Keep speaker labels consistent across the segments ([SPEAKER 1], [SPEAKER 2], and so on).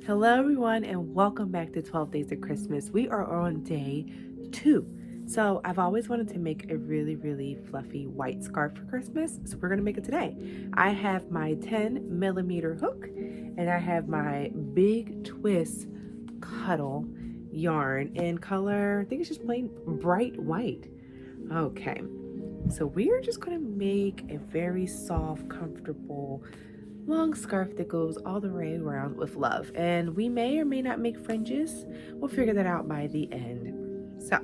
[SPEAKER 1] Hello, everyone, and welcome back to 12 Days of Christmas. We are on day 2. So, I've always wanted to make a really fluffy white scarf for Christmas, so we're going to make it today. I have my 10mm hook, and I have my Big Twist Cuddle yarn in color, I think it's just plain bright white. Okay, so we are just going to make a very soft, comfortable long scarf that goes all the way around with love. And we may or may not make fringes. We'll figure that out by the end. So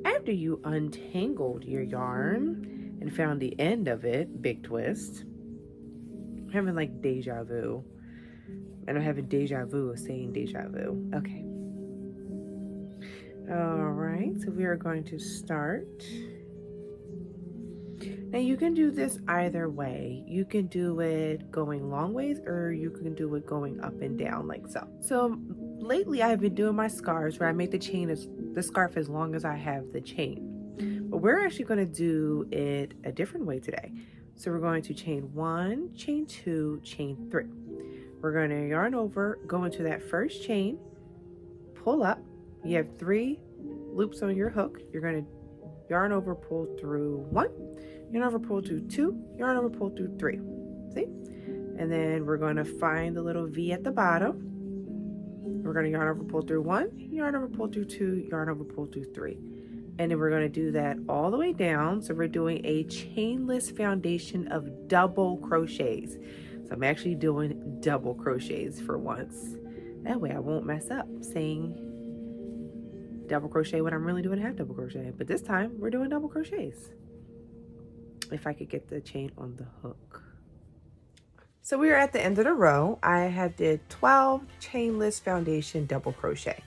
[SPEAKER 1] after you untangled your yarn and found the end of it, big twist, I'm having like deja vu. And I'm having deja vu of saying deja vu. Okay. All right, so we are going to start. Now you can do this either way. You can do it going long ways, or you can do it going up and down like so. So lately I've been doing my scarves where I make the scarf as long as I have the chain. But we're actually going to do it a different way today. So we're going to chain 1, chain 2, chain 3. We're going to yarn over, go into that first chain, pull up. You have 3 loops on your hook. You're going to yarn over, pull through 1, yarn over, pull through 2, yarn over, pull through 3. See? And then we're going to find the little V at the bottom. We're going to yarn over, pull through 1, yarn over, pull through 2, yarn over, pull through 3. And then we're going to do that all the way down. So we're doing a chainless foundation of double crochets. So I'm actually doing double crochets for once. That way I won't mess up saying double crochet when I'm really doing half double crochet. But this time we're doing double crochets. If I could get the chain on the hook. So we are at the end of the row. I have did 12 chainless foundation double crochet.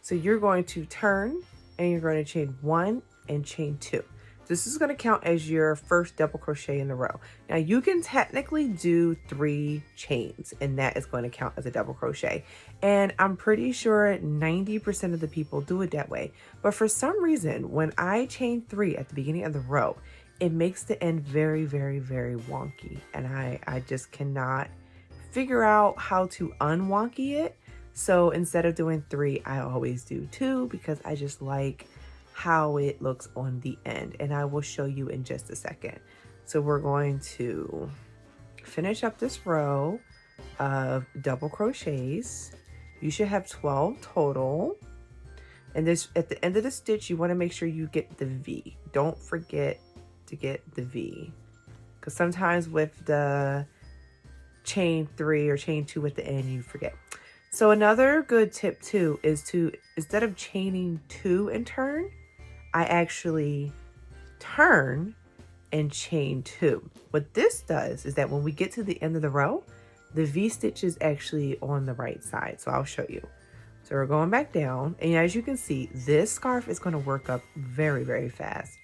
[SPEAKER 1] So you're going to turn and you're going to chain 1 and chain 2. This is going to count as your first double crochet in the row. Now you can technically do 3 chains and that is going to count as a double crochet. And I'm pretty sure 90% of the people do it that way. But for some reason, when I chain 3 at the beginning of the row, it makes the end very wonky. And I just cannot figure out how to unwonky it. So instead of doing 3, I always do 2 because I just like how it looks on the end, and I will show you in just a second. So we're going to finish up this row of double crochets. You should have 12 total. And this, at the end of the stitch, you want to make sure you get the V. Don't forget to get the V, because sometimes with the chain 3 or chain 2 at the end, you forget. So another good tip too is to, instead of chaining 2 and turn, I actually turn and chain 2. What this does is that when we get to the end of the row, the V stitch is actually on the right side. So I'll show you. So we're going back down, and as you can see, this scarf is going to work up very fast,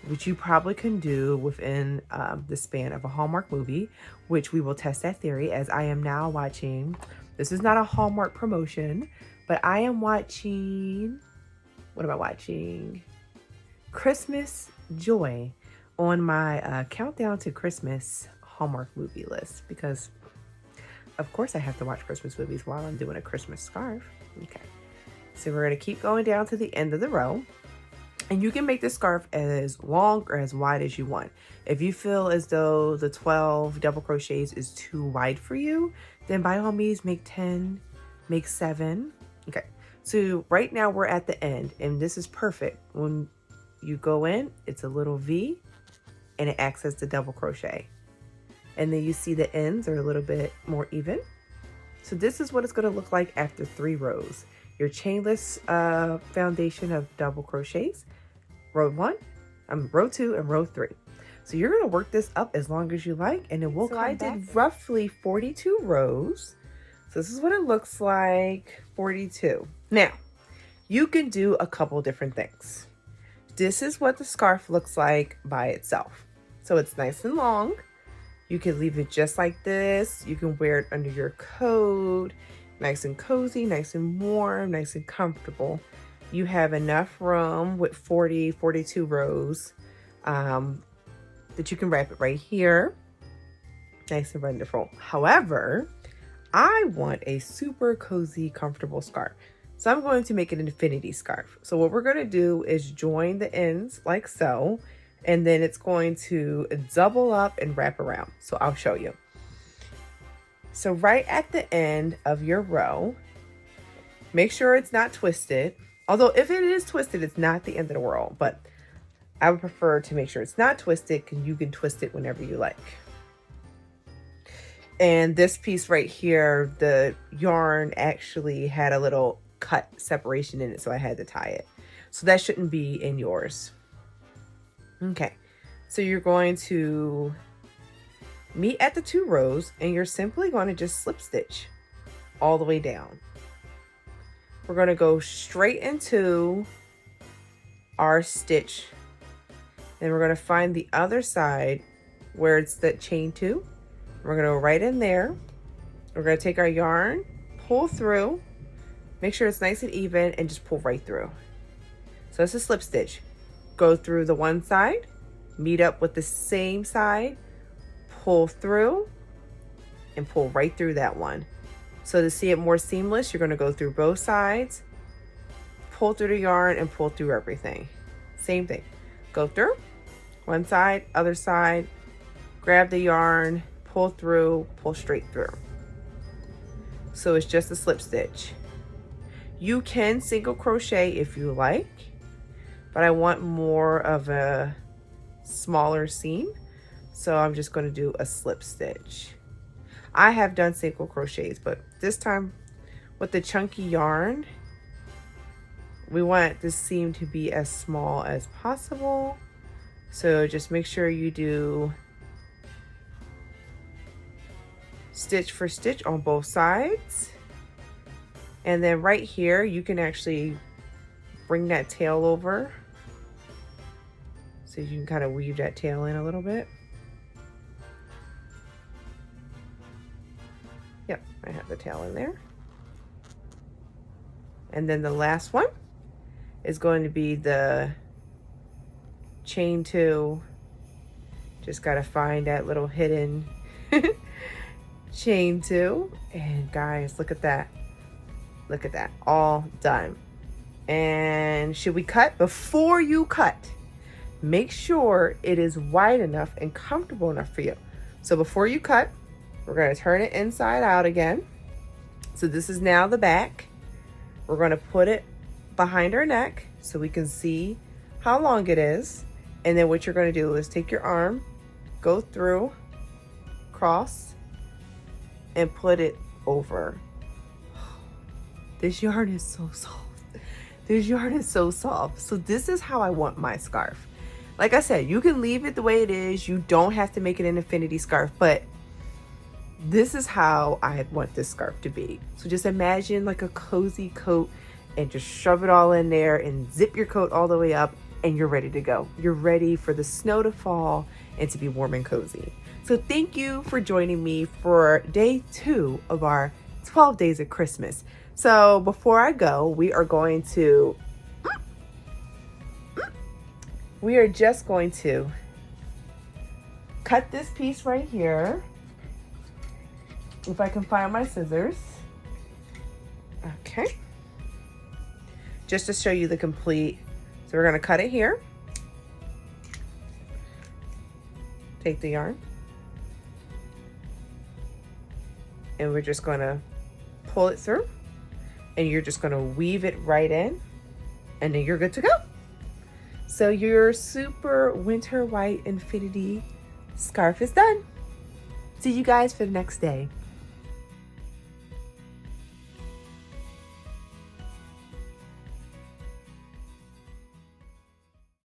[SPEAKER 1] which you probably can do within the span of a Hallmark movie, which we will test that theory as I am now watching. This is not a Hallmark promotion, but I am watching, what am I watching? Christmas Joy on my countdown to Christmas Hallmark movie list, because of course I have to watch Christmas movies while I'm doing a Christmas scarf. Okay, so we're going to keep going down to the end of the row, and you can make this scarf as long or as wide as you want. If you feel as though the 12 double crochets is too wide for you, then by all means make 10, make 7. Okay, so right now we're at the end, and this is perfect. When you go in, it's a little V, and it acts as the double crochet. And then you see the ends are a little bit more even. So this is what it's going to look like after 3 rows. Your chainless foundation of double crochets, row 1, row 2, and row 3. So you're going to work this up as long as you like, and it will come back. I did roughly 42 rows. So this is what it looks like, 42. Now, you can do a couple different things. This is what the scarf looks like by itself. So it's nice and long. You can leave it just like this. You can wear it under your coat. Nice and cozy, nice and warm, nice and comfortable. You have enough room with 42 rows that you can wrap it right here. Nice and wonderful. However, I want a super cozy, comfortable scarf. So I'm going to make an infinity scarf. So what we're going to do is join the ends like so, and then it's going to double up and wrap around. So I'll show you. So right at the end of your row, make sure it's not twisted. Although if it is twisted, it's not the end of the world, but I would prefer to make sure it's not twisted because you can twist it whenever you like. And this piece right here, the yarn actually had a little cut separation in it, so I had to tie it. So that shouldn't be in yours. Okay, so you're going to meet at the 2 rows and you're simply going to just slip stitch all the way down. We're going to go straight into our stitch. Then we're going to find the other side where it's the chain 2. We're going to go right in there. We're going to take our yarn, pull through, make sure it's nice and even, and just pull right through. So it's a slip stitch. Go through the one side, meet up with the same side, pull through, and pull right through that one. So to see it more seamless, you're going to go through both sides, pull through the yarn, and pull through everything. Same thing. Go through, one side, other side, grab the yarn, pull through, pull straight through. So it's just a slip stitch. You can single crochet if you like, but I want more of a smaller seam, so I'm just going to do a slip stitch. I have done single crochets, but this time with the chunky yarn, we want this seam to be as small as possible. So just make sure you do stitch for stitch on both sides. And then right here, you can actually bring that tail over so you can kind of weave that tail in a little bit. Yep, I have the tail in there. And then the last one is going to be the chain 2. Just got to find that little hidden chain 2. And guys, look at that. Look at that, all done. And should we cut? Before you cut, make sure it is wide enough and comfortable enough for you. So before you cut, we're going to turn it inside out again. So this is now the back. We're going to put it behind our neck so we can see how long it is. And then what you're going to do is take your arm, go through, cross, and put it over. This yarn is so soft. This yarn is so soft. So this is how I want my scarf. Like I said, you can leave it the way it is. You don't have to make it an infinity scarf, but this is how I want this scarf to be. So just imagine like a cozy coat and just shove it all in there and zip your coat all the way up and you're ready to go. You're ready for the snow to fall and to be warm and cozy. So thank you for joining me for day 2 of our 12 days of Christmas. So before I go, we are just going to cut this piece right here. If I can find my scissors. Okay. Just to show you the complete. So we're going to cut it here. Take the yarn. And we're just going to pull it through. And you're just going to weave it right in. And then you're good to go. So your super winter white infinity scarf is done. See you guys for the next day.